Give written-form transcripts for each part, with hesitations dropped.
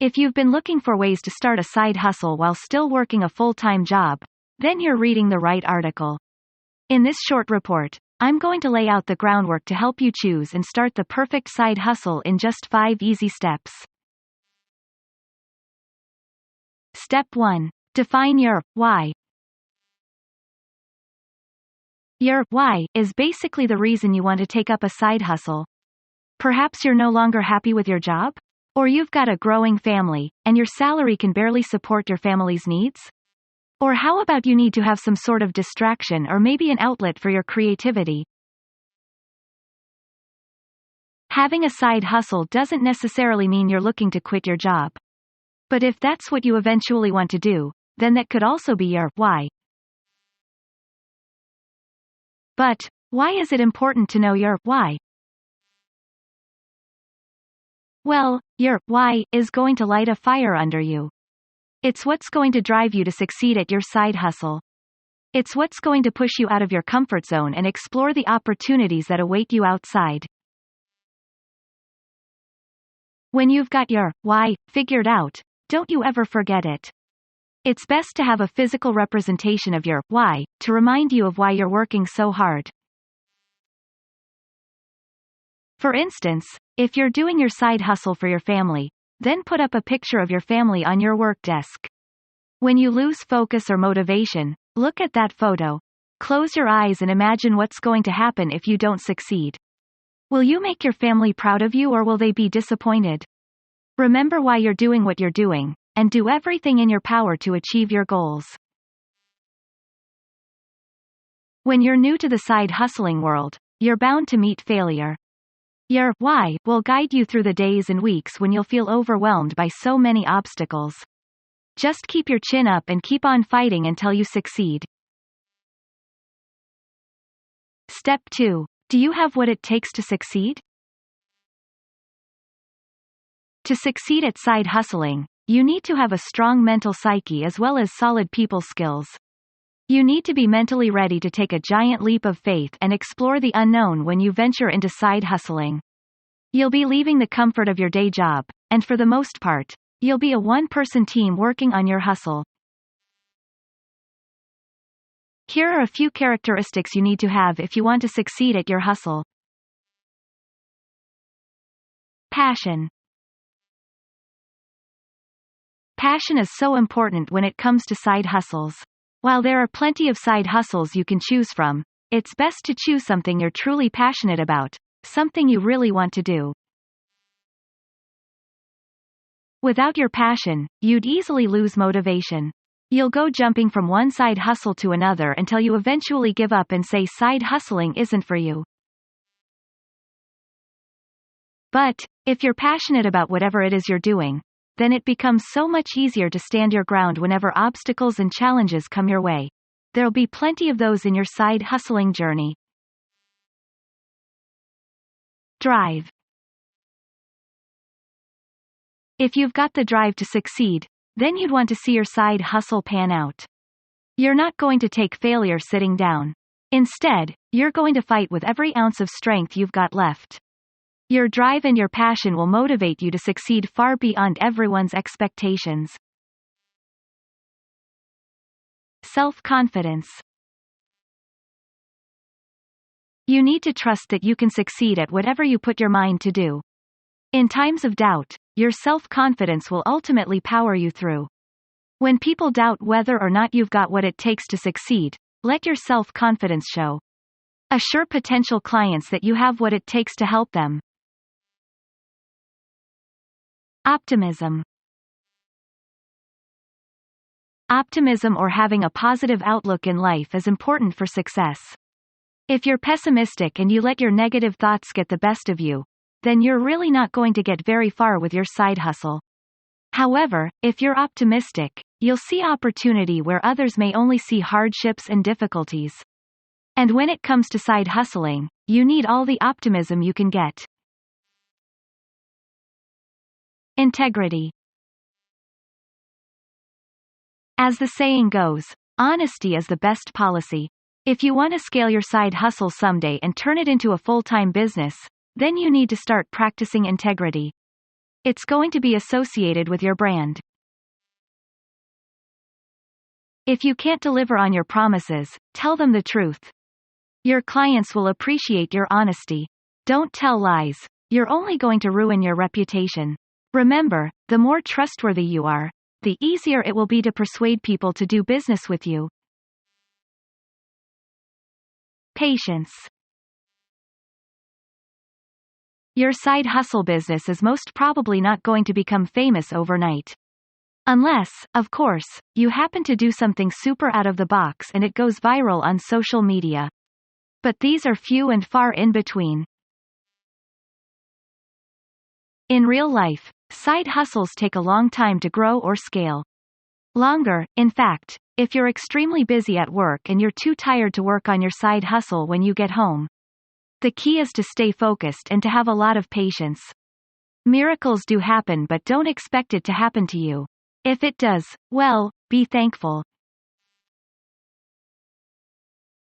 If you've been looking for ways to start a side hustle while still working a full-time job, then you're reading the right article. In this short report, I'm going to lay out the groundwork to help you choose and start the perfect side hustle in just 5 easy steps. Step 1. Define your why. Your why is basically the reason you want to take up a side hustle. Perhaps you're no longer happy with your job? Or you've got a growing family, and your salary can barely support your family's needs? Or how about you need to have some sort of distraction or maybe an outlet for your creativity? Having a side hustle doesn't necessarily mean you're looking to quit your job. But if that's what you eventually want to do, then that could also be your why. But, why is it important to know your why? Well, your why is going to light a fire under you. It's what's going to drive you to succeed at your side hustle. It's what's going to push you out of your comfort zone and explore the opportunities that await you outside. When you've got your why figured out, don't you ever forget it. It's best to have a physical representation of your why to remind you of why you're working so hard. For instance, if you're doing your side hustle for your family, then put up a picture of your family on your work desk. When you lose focus or motivation, look at that photo. Close your eyes and imagine what's going to happen if you don't succeed. Will you make your family proud of you or will they be disappointed? Remember why you're doing what you're doing, and do everything in your power to achieve your goals. When you're new to the side hustling world, you're bound to meet failure. Your why will guide you through the days and weeks when you'll feel overwhelmed by so many obstacles. Just keep your chin up and keep on fighting until you succeed. Step 2. Do you have what it takes to succeed? To succeed at side hustling, you need to have a strong mental psyche as well as solid people skills. You need to be mentally ready to take a giant leap of faith and explore the unknown when you venture into side hustling. You'll be leaving the comfort of your day job, and for the most part, you'll be a one-person team working on your hustle. Here are a few characteristics you need to have if you want to succeed at your hustle. Passion. Passion is so important when it comes to side hustles. While there are plenty of side hustles you can choose from, it's best to choose something you're truly passionate about, something you really want to do. Without your passion, you'd easily lose motivation. You'll go jumping from one side hustle to another until you eventually give up and say side hustling isn't for you. But, if you're passionate about whatever it is you're doing, then it becomes so much easier to stand your ground whenever obstacles and challenges come your way. There'll be plenty of those in your side hustling journey. Drive. If you've got the drive to succeed, then you'd want to see your side hustle pan out. You're not going to take failure sitting down. Instead, you're going to fight with every ounce of strength you've got left. Your drive and your passion will motivate you to succeed far beyond everyone's expectations. Self-confidence. You need to trust that you can succeed at whatever you put your mind to do. In times of doubt, your self-confidence will ultimately power you through. When people doubt whether or not you've got what it takes to succeed, let your self-confidence show. Assure potential clients that you have what it takes to help them. Optimism. Optimism or having a positive outlook in life is important for success. If you're pessimistic and you let your negative thoughts get the best of you, then you're really not going to get very far with your side hustle. However, if you're optimistic, you'll see opportunity where others may only see hardships and difficulties. And when it comes to side hustling, you need all the optimism you can get. Integrity. As the saying goes, honesty is the best policy. If you want to scale your side hustle someday and turn it into a full-time business, then you need to start practicing integrity. It's going to be associated with your brand. If you can't deliver on your promises, tell them the truth. Your clients will appreciate your honesty. Don't tell lies. You're only going to ruin your reputation. Remember, the more trustworthy you are, the easier it will be to persuade people to do business with you. Patience. Your side hustle business is most probably not going to become famous overnight. Unless, of course, you happen to do something super out of the box and it goes viral on social media. But these are few and far in between. In real life, side hustles take a long time to grow or scale. Longer, in fact, if you're extremely busy at work and you're too tired to work on your side hustle when you get home. The key is to stay focused and to have a lot of patience. Miracles do happen, but don't expect it to happen to you. If it does, well, be thankful.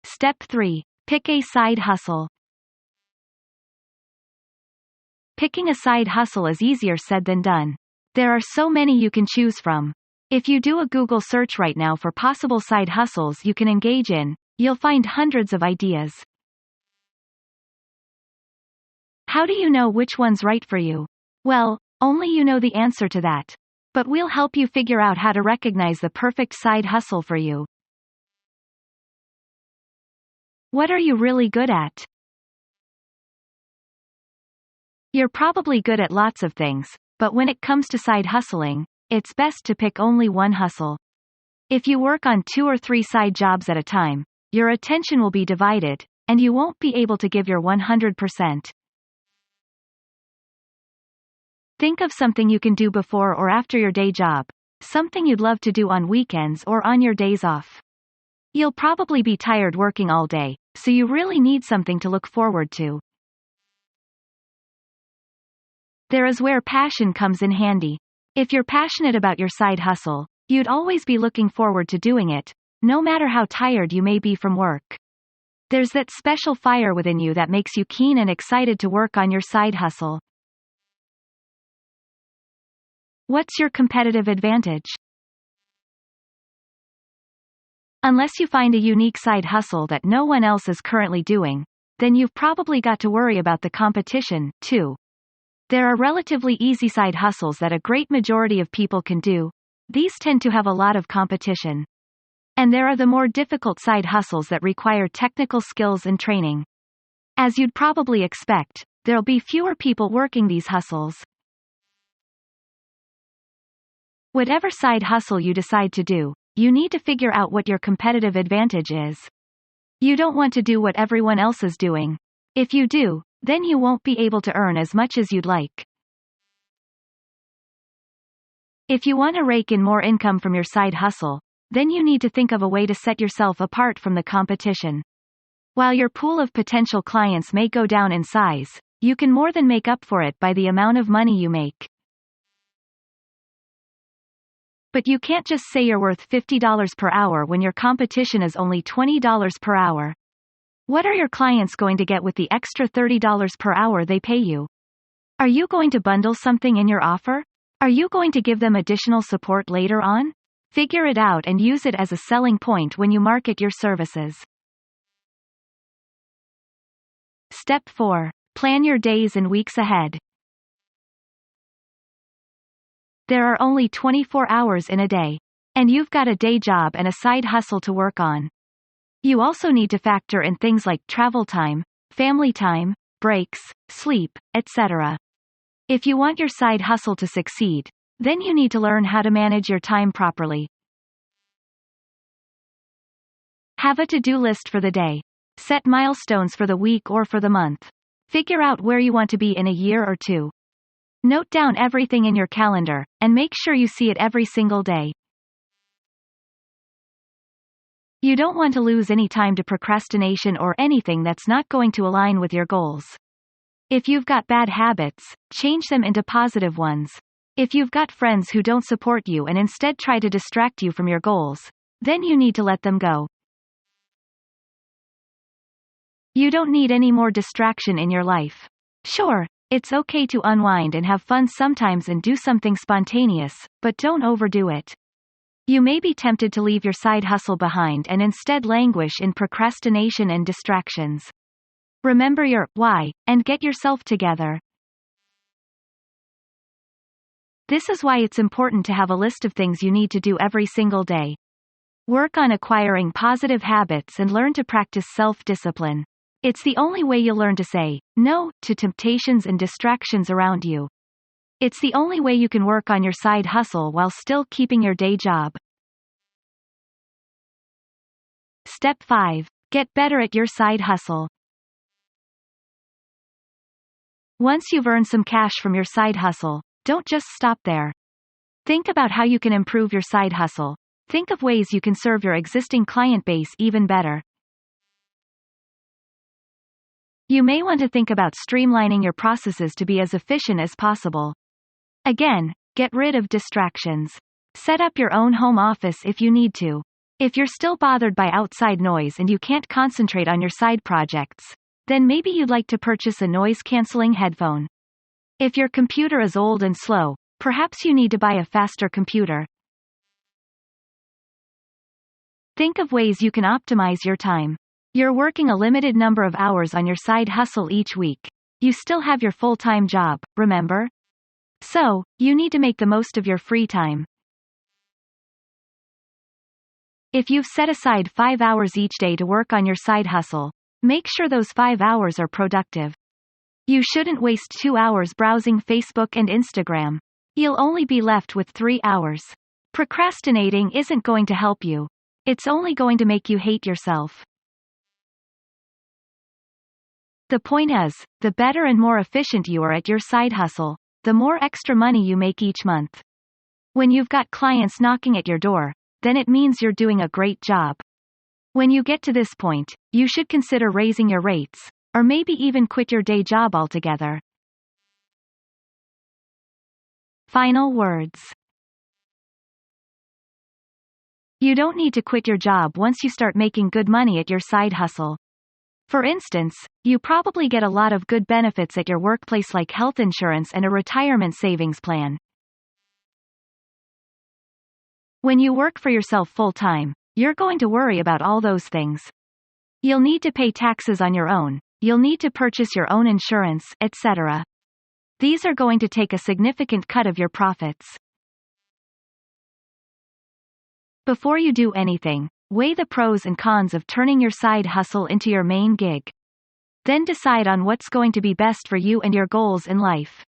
Step 3. Pick a side hustle. Picking a side hustle is easier said than done. There are so many you can choose from. If you do a Google search right now for possible side hustles you can engage in, you'll find hundreds of ideas. How do you know which one's right for you? Well, only you know the answer to that. But we'll help you figure out how to recognize the perfect side hustle for you. What are you really good at? You're probably good at lots of things, but when it comes to side hustling, it's best to pick only one hustle. If you work on 2 or 3 side jobs at a time, your attention will be divided, and you won't be able to give your 100%. Think of something you can do before or after your day job, something you'd love to do on weekends or on your days off. You'll probably be tired working all day, so you really need something to look forward to. There is where passion comes in handy. If you're passionate about your side hustle, you'd always be looking forward to doing it, no matter how tired you may be from work. There's that special fire within you that makes you keen and excited to work on your side hustle. What's your competitive advantage? Unless you find a unique side hustle that no one else is currently doing, then you've probably got to worry about the competition, too. There are relatively easy side hustles that a great majority of people can do. These tend to have a lot of competition. And there are the more difficult side hustles that require technical skills and training. As you'd probably expect, there'll be fewer people working these hustles. Whatever side hustle you decide to do, you need to figure out what your competitive advantage is. You don't want to do what everyone else is doing. If you do, then you won't be able to earn as much as you'd like. If you want to rake in more income from your side hustle, then you need to think of a way to set yourself apart from the competition. While your pool of potential clients may go down in size, you can more than make up for it by the amount of money you make. But you can't just say you're worth $50 per hour when your competition is only $20 per hour. What are your clients going to get with the extra $30 per hour they pay you? Are you going to bundle something in your offer? Are you going to give them additional support later on? Figure it out and use it as a selling point when you market your services. Step 4. Plan your days and weeks ahead. There are only 24 hours in a day. And you've got a day job and a side hustle to work on. You also need to factor in things like travel time, family time, breaks, sleep, etc. If you want your side hustle to succeed, then you need to learn how to manage your time properly. Have a to-do list for the day. Set milestones for the week or for the month. Figure out where you want to be in a year or two. Note down everything in your calendar, and make sure you see it every single day. You don't want to lose any time to procrastination or anything that's not going to align with your goals. If you've got bad habits, change them into positive ones. If you've got friends who don't support you and instead try to distract you from your goals, then you need to let them go. You don't need any more distraction in your life. Sure, It's okay to unwind and have fun sometimes and do something spontaneous, but don't overdo it. You may be tempted to leave your side hustle behind and instead languish in procrastination and distractions. Remember your why, and get yourself together. This is why it's important to have a list of things you need to do every single day. Work on acquiring positive habits and learn to practice self-discipline. It's the only way you'll learn to say no to temptations and distractions around you. It's the only way you can work on your side hustle while still keeping your day job. Step 5. Get better at your side hustle. Once you've earned some cash from your side hustle, don't just stop there. Think about how you can improve your side hustle. Think of ways you can serve your existing client base even better. You may want to think about streamlining your processes to be as efficient as possible. Again, get rid of distractions. Set up your own home office if you need to. If you're still bothered by outside noise and you can't concentrate on your side projects, then maybe you'd like to purchase a noise-canceling headphone. If your computer is old and slow, perhaps you need to buy a faster computer. Think of ways you can optimize your time. You're working a limited number of hours on your side hustle each week. You still have your full-time job, remember? So, you need to make the most of your free time. If you've set aside 5 hours each day to work on your side hustle, make sure those 5 hours are productive. You shouldn't waste 2 hours browsing Facebook and Instagram. You'll only be left with 3 hours. Procrastinating isn't going to help you. It's only going to make you hate yourself. The point is, the better and more efficient you are at your side hustle, the more extra money you make each month. When you've got clients knocking at your door, then it means you're doing a great job. When you get to this point, you should consider raising your rates, or maybe even quit your day job altogether. Final words. You don't need to quit your job once you start making good money at your side hustle. For instance, you probably get a lot of good benefits at your workplace like health insurance and a retirement savings plan. When you work for yourself full-time, you're going to worry about all those things. You'll need to pay taxes on your own, you'll need to purchase your own insurance, etc. These are going to take a significant cut of your profits. Before you do anything, weigh the pros and cons of turning your side hustle into your main gig. Then decide on what's going to be best for you and your goals in life.